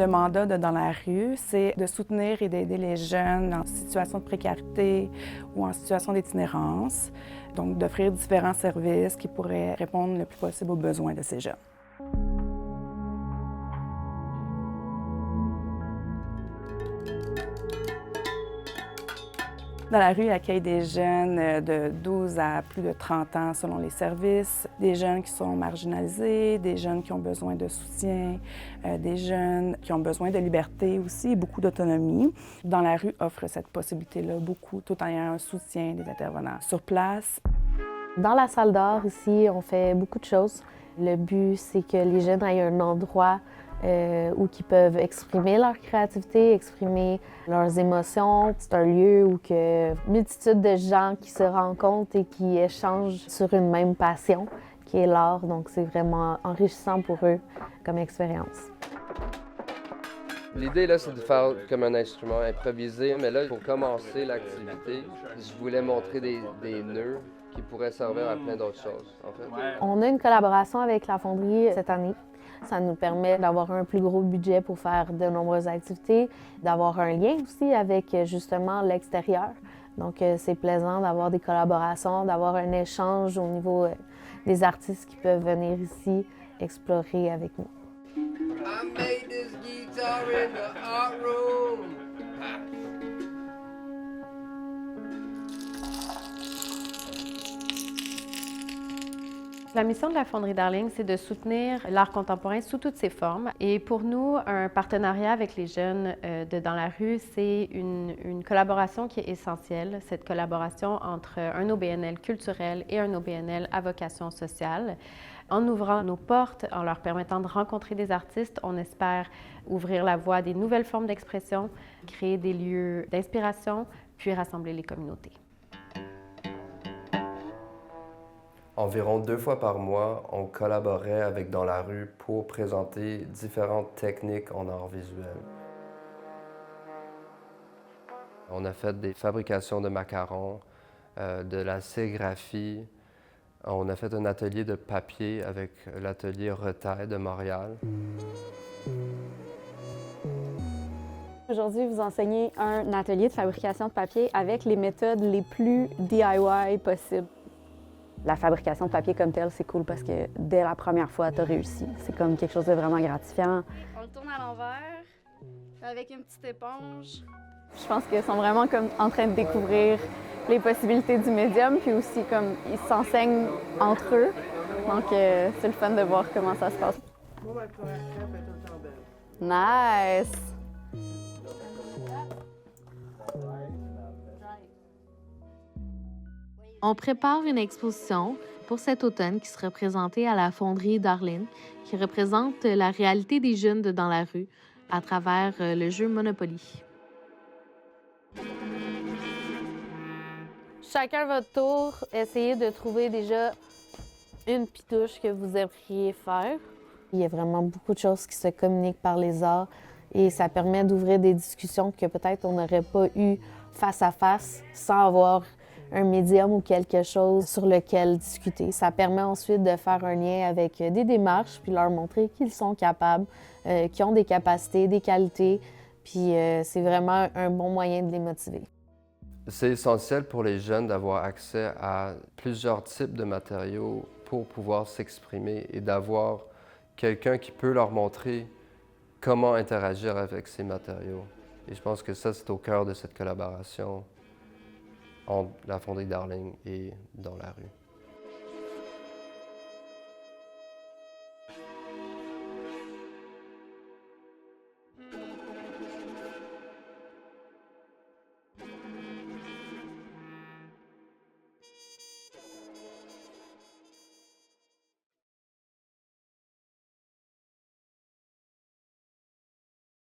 Le mandat de Dans la rue, c'est de soutenir et d'aider les jeunes en situation de précarité ou en situation d'itinérance, donc d'offrir différents services qui pourraient répondre le plus possible aux besoins de ces jeunes. Dans la rue accueille des jeunes de 12 à plus de 30 ans selon les services, des jeunes qui sont marginalisés, des jeunes qui ont besoin de soutien, des jeunes qui ont besoin de liberté aussi, beaucoup d'autonomie. Dans la rue offre cette possibilité-là beaucoup, tout en ayant un soutien des intervenants sur place. Dans la salle d'art ici, on fait beaucoup de choses. Le but, c'est que les jeunes aient un endroit où ils peuvent exprimer leur créativité, exprimer leurs émotions. C'est un lieu où une multitude de gens qui se rencontrent et qui échangent sur une même passion, qui est l'art. Donc, c'est vraiment enrichissant pour eux comme expérience. L'idée, là, c'est de faire comme un instrument improvisé, mais là, pour commencer l'activité, je voulais montrer des nœuds qui pourraient servir à plein d'autres choses, en fait. On a une collaboration avec la Fonderie cette année. Ça nous permet d'avoir un plus gros budget pour faire de nombreuses activités, d'avoir un lien aussi avec justement l'extérieur. Donc c'est plaisant d'avoir des collaborations, d'avoir un échange au niveau des artistes qui peuvent venir ici explorer avec nous. I made this guitar in the art room. La mission de la Fonderie Darling, c'est de soutenir l'art contemporain sous toutes ses formes. Et pour nous, un partenariat avec les jeunes de Dans la rue, c'est une collaboration qui est essentielle. Cette collaboration entre un OBNL culturel et un OBNL à vocation sociale. En ouvrant nos portes, en leur permettant de rencontrer des artistes, on espère ouvrir la voie à des nouvelles formes d'expression, créer des lieux d'inspiration, puis rassembler les communautés. Environ 2 fois par mois, on collaborait avec Dans la rue pour présenter différentes techniques en art visuel. On a fait des fabrications de macarons, de la sérigraphie. On a fait un atelier de papier avec l'atelier Retail de Montréal. Aujourd'hui, vous enseignez un atelier de fabrication de papier avec les méthodes les plus DIY possibles. La fabrication de papier comme telle, c'est cool parce que dès la première fois, tu as réussi. C'est comme quelque chose de vraiment gratifiant. On le tourne à l'envers avec une petite éponge. Je pense qu'ils sont vraiment comme en train de découvrir les possibilités du médium, puis aussi comme ils s'enseignent entre eux. Donc c'est le fun de voir comment ça se passe. Nice! On prépare une exposition pour cet automne qui sera présentée à la Fonderie Darling, qui représente la réalité des jeunes de Dans la rue à travers le jeu Monopoly. Chacun votre tour, essayez de trouver déjà une pitouche que vous aimeriez faire. Il y a vraiment beaucoup de choses qui se communiquent par les arts et ça permet d'ouvrir des discussions que peut-être on n'aurait pas eues face à face sans avoir un médium ou quelque chose sur lequel discuter. Ça permet ensuite de faire un lien avec des démarches puis leur montrer qu'ils sont capables, qu'ils ont des capacités, des qualités, puis c'est vraiment un bon moyen de les motiver. C'est essentiel pour les jeunes d'avoir accès à plusieurs types de matériaux pour pouvoir s'exprimer et d'avoir quelqu'un qui peut leur montrer comment interagir avec ces matériaux. Et je pense que ça, c'est au cœur de cette collaboration entre la Fonderie Darling et Dans la rue.